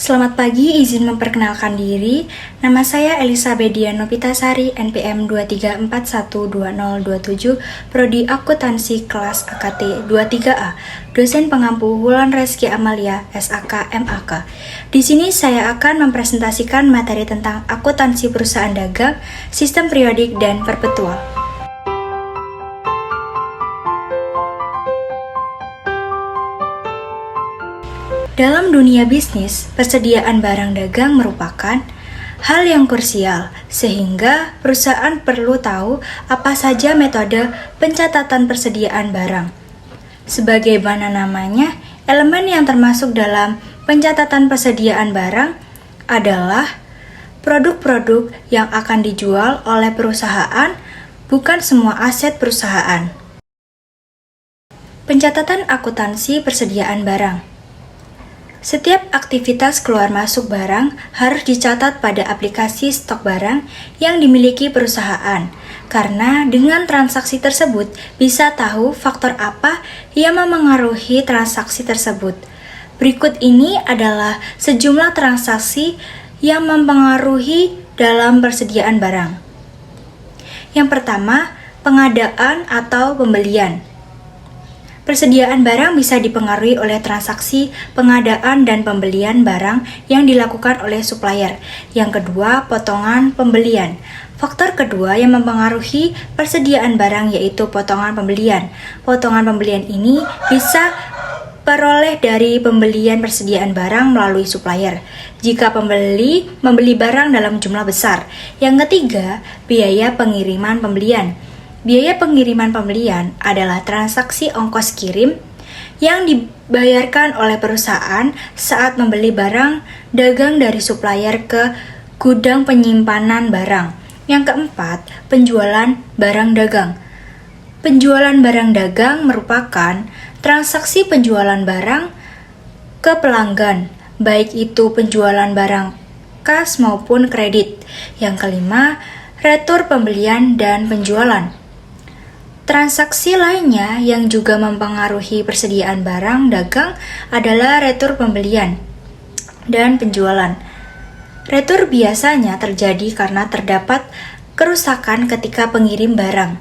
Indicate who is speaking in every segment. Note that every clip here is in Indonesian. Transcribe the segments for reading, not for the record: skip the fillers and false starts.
Speaker 1: Selamat pagi, izin memperkenalkan diri. Nama saya Elizabeth Diano Pitasari, NPM 23412027, Prodi Akuntansi kelas AKT 23A, dosen pengampu Wulan Reski Amalia, SAK MAK. Di sini saya akan mempresentasikan materi tentang akuntansi perusahaan dagang, sistem periodik, dan perpetual. Dalam dunia bisnis, persediaan barang dagang merupakan hal yang krusial, sehingga perusahaan perlu tahu apa saja metode pencatatan persediaan barang. Sebagaimana namanya, elemen yang termasuk dalam pencatatan persediaan barang adalah produk-produk yang akan dijual oleh perusahaan, bukan semua aset perusahaan. Pencatatan akuntansi persediaan barang. Setiap aktivitas keluar masuk barang harus dicatat pada aplikasi stok barang yang dimiliki perusahaan, karena dengan transaksi tersebut bisa tahu faktor apa yang memengaruhi transaksi tersebut. Berikut ini adalah sejumlah transaksi yang mempengaruhi dalam persediaan barang. Yang pertama, pengadaan atau pembelian. Persediaan barang bisa dipengaruhi oleh transaksi pengadaan dan pembelian barang yang dilakukan oleh supplier. Yang kedua, potongan pembelian. Faktor kedua yang mempengaruhi persediaan barang yaitu potongan pembelian. Potongan pembelian ini bisa peroleh dari pembelian persediaan barang melalui supplier jika pembeli membeli barang dalam jumlah besar. Yang ketiga, biaya pengiriman pembelian. Biaya pengiriman pembelian adalah transaksi ongkos kirim yang dibayarkan oleh perusahaan saat membeli barang dagang dari supplier ke gudang penyimpanan barang. Yang keempat, penjualan barang dagang. Penjualan barang dagang merupakan transaksi penjualan barang ke pelanggan, baik itu penjualan barang kas maupun kredit. Yang kelima, retur pembelian dan penjualan. Transaksi lainnya yang juga mempengaruhi persediaan barang dagang adalah retur pembelian dan penjualan. Retur biasanya terjadi karena terdapat kerusakan ketika pengirim barang.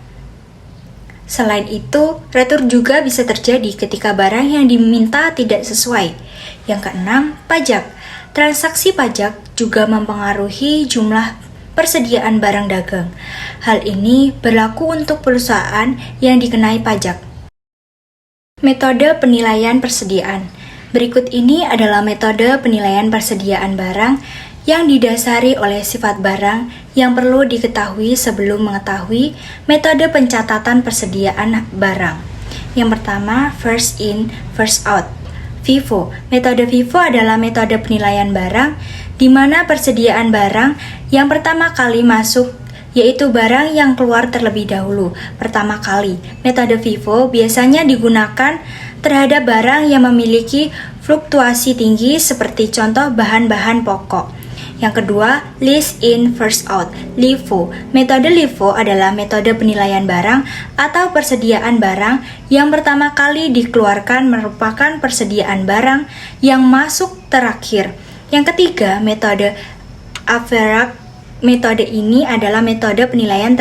Speaker 1: Selain itu, retur juga bisa terjadi ketika barang yang diminta tidak sesuai. Yang keenam, pajak. Transaksi pajak juga mempengaruhi jumlah persediaan barang dagang. Hal ini berlaku untuk perusahaan yang dikenai pajak. Metode penilaian persediaan. Berikut ini adalah metode penilaian persediaan barang yang didasari oleh sifat barang yang perlu diketahui sebelum mengetahui metode pencatatan persediaan barang. Yang pertama, first in, first out. FIFO. Metode FIFO adalah metode penilaian barang di mana persediaan barang yang pertama kali masuk yaitu barang yang keluar terlebih dahulu pertama kali. Metode FIFO biasanya digunakan terhadap barang yang memiliki fluktuasi tinggi seperti contoh bahan-bahan pokok. Yang kedua, list in first out, LIFO. Metode LIFO adalah metode penilaian barang atau persediaan barang yang pertama kali dikeluarkan merupakan persediaan barang yang masuk terakhir. Yang ketiga, metode average. Metode ini adalah metode penilaian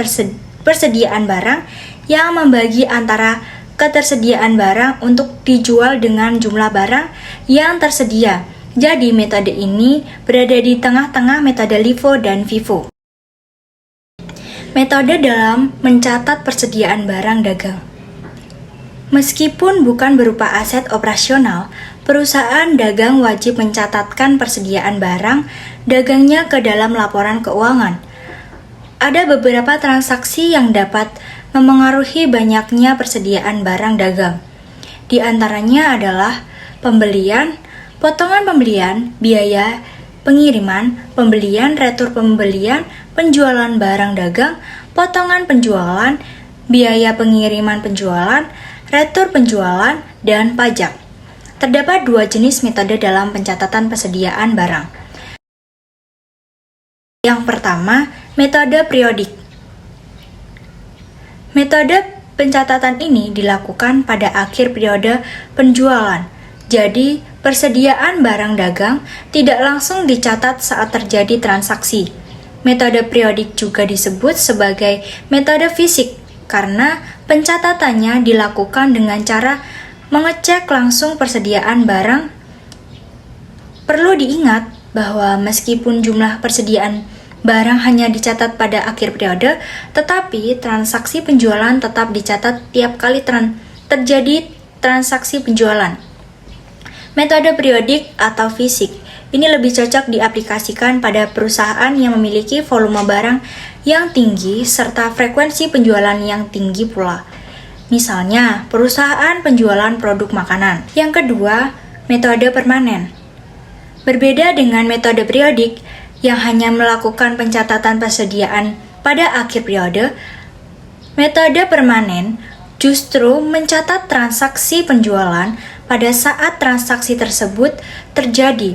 Speaker 1: persediaan barang yang membagi antara ketersediaan barang untuk dijual dengan jumlah barang yang tersedia. Jadi, metode ini berada di tengah-tengah metode LIFO dan FIFO. Metode dalam mencatat persediaan barang dagang. Meskipun bukan berupa aset operasional, perusahaan dagang wajib mencatatkan persediaan barang dagangnya ke dalam laporan keuangan. Ada beberapa transaksi yang dapat memengaruhi banyaknya persediaan barang dagang. Di antaranya adalah pembelian, potongan pembelian, biaya pengiriman, pembelian, retur pembelian, penjualan barang dagang, potongan penjualan, biaya pengiriman penjualan, retur penjualan, dan pajak. Terdapat dua jenis metode dalam pencatatan persediaan barang. Yang pertama, metode periodik. Metode pencatatan ini dilakukan pada akhir periode penjualan. Jadi, persediaan barang dagang tidak langsung dicatat saat terjadi transaksi. Metode periodik juga disebut sebagai metode fisik karena pencatatannya dilakukan dengan cara mengecek langsung persediaan barang. Perlu diingat bahwa meskipun jumlah persediaan barang hanya dicatat pada akhir periode, tetapi transaksi penjualan tetap dicatat tiap kali terjadi transaksi penjualan. Metode periodik atau fisik ini lebih cocok diaplikasikan pada perusahaan yang memiliki volume barang yang tinggi serta frekuensi penjualan yang tinggi pula. Misalnya, perusahaan penjualan produk makanan. Yang kedua, metode permanen. Berbeda dengan metode periodik yang hanya melakukan pencatatan persediaan pada akhir periode, metode permanen justru mencatat transaksi penjualan pada saat transaksi tersebut terjadi.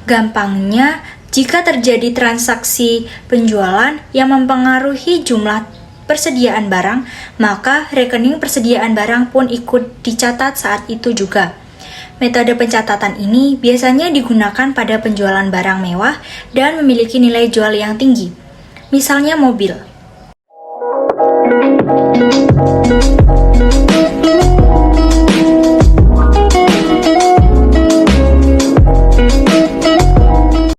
Speaker 1: Gampangnya, jika terjadi transaksi penjualan yang mempengaruhi jumlah persediaan barang, maka rekening persediaan barang pun ikut dicatat saat itu juga. Metode pencatatan ini biasanya digunakan pada penjualan barang mewah dan memiliki nilai jual yang tinggi, misalnya mobil.